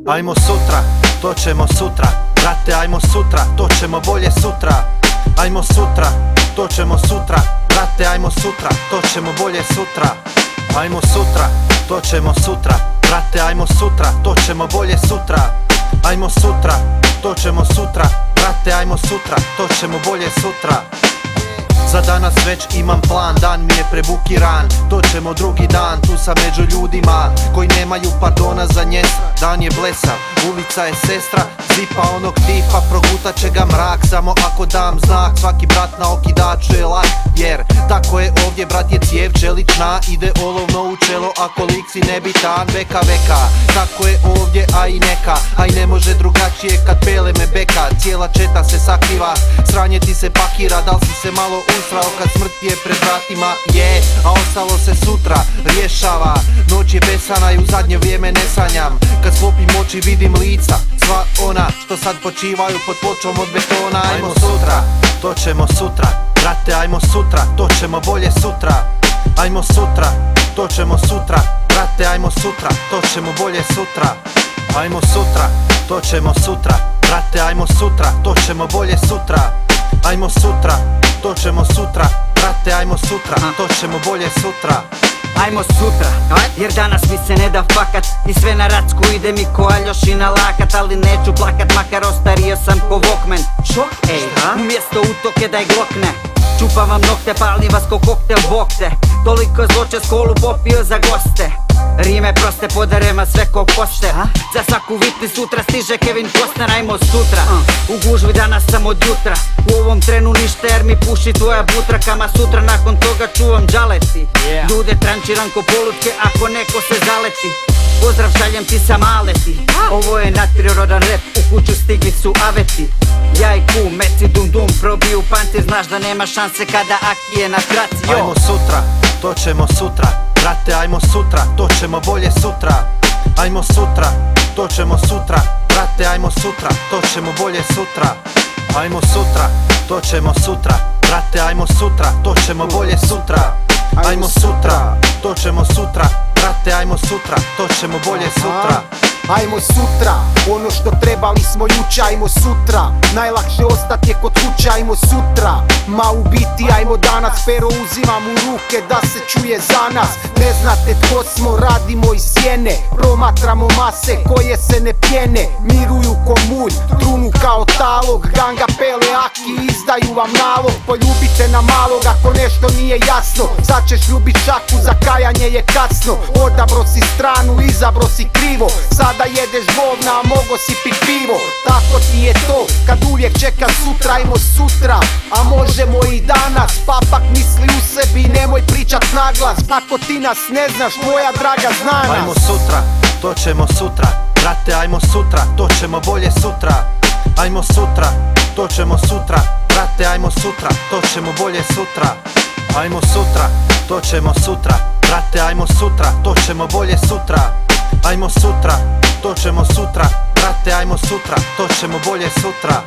Ajmo sutra, to ćemo sutra. Brate, ajmo sutra, to ćemo bolje sutra. Ajmo sutra, to ćemo sutra. Brate, ajmo sutra, to ćemo bolje sutra. Ajmo sutra, to ćemo sutra. Brate, ajmo sutra, to ćemo bolje sutra. Ajmo sutra, to ćemo sutra. Brate, ajmo sutra, to ćemo bolje sutra. Za danas već imam plan, dan mi je prebukiran. To ćemo drugi dan, tu sam među ljudima koji nemaju pardona za njes. Dan je blesav, ulica je sestra, zipa onog tipa, progutat će ga mrak. Samo ako dam znak, svaki brat na okidaču je lak. Jer tako je ovdje, brat je cijev čelična, ide olovno u čelo, ako lik si nebitan. Veka veka, tako je ovdje, a i neka. A i ne može drugačije kad pele me beka. Cijela četa se sakriva, sranje ti se pakira. Dal si se malo usrao kad smrt je pred vratima? Je, a ostalo se sutra rješava. Noć je besana i u zadnje vrijeme ne sanjam. Kad sklopim oči vidim lica, sva ona što sad počivaju pod pločom od betona. Ajmo sutra, to ćemo sutra. Brate, ajmo sutra, to ćemo bolje sutra. Ajmo sutra, to ćemo sutra. Brate, ajmo sutra, to ćemo bolje sutra. Ajmo sutra, to ćemo sutra. Brate, ajmo sutra, to ćemo bolje sutra. Ajmo sutra, to ćemo sutra. Brate, ajmo sutra, to ćemo bolje sutra. Ajmo sutra, jer danas mi se ne da fakat. I sve na racku ide mi ko Aljoši na lakat. Ali neću plakat, makar ostario sam ko Walkman. Šo? Ej, umjesto utoke daj glokne. Čupam vam nokte, palim vas ko koktel bokte. Toliko zloče skolu popio za goste. Rime proste, podarema sve ko pošte. Za svaku vitni sutra stiže Kevin Costner. Ajmo sutra, u gužvi danas sam od jutra. U ovom trenu ništa jer mi puši tvoja butra. Kama sutra nakon toga čuvam džaleti. Ljude trančiram ko polutke ako neko se zaleti. Pozdrav šaljem ti sa maleti. Ovo je nadprirodan rap, u kuću stigli su aveti. Ja i kum, meci dum dum, probiju pantir. Znaš da nema šanse kada Aki je na traci. Ajmo sutra, to ćemo sutra. Brate, ajmo sutra, to ćemo bolje sutra. Ajmo sutra, to ćemo sutra. Brate, ajmo sutra, to ćemo bolje sutra. Ajmo sutra, to ćemo sutra. Brate, ajmo sutra, to ćemo bolje sutra. Ajmo sutra, to ćemo sutra. Brate, ajmo sutra, to ćemo bolje sutra. Ajmo sutra, ono što trebali smo juče, ajmo sutra. Najlakše ostat je kod kuće, ajmo sutra. Ma u biti ajmo danas, pero uzimam u ruke da se čuje za nas. Ne znate tko smo, radimo iz sjene. Promatramo mase koje se ne pjene. Miruju ko mulj, trunu kao talog. Ganga pele Aki, izdaju vam nalog. Poljubite na malog ako nešto nije jasno. Sad ćeš ljubit šaku, za kajanje je kasno. Odabro si stranu, izabro si krivo. Sada jedeš govna, a mogo si pit pivo. Tako ti je to, kad uvijek čeka sutra. Ajmo sutra, a možemo i danas. Papak misli u sebi, nemoj pričat naglas. Ako ti nas ne znaš, moja draga, zna nas. Ajmo sutra, to ćemo sutra. Brate, ajmo sutra, to ćemo bolje sutra. Ajmo sutra, to ćemo sutra. Brate, ajmo sutra, to ćemo bolje sutra. Ajmo sutra, to ćemo sutra. Brate, ajmo sutra, to ćemo bolje sutra. Ajmo sutra, to ćemo sutra. Brate, ajmo sutra, to ćemo bolje sutra.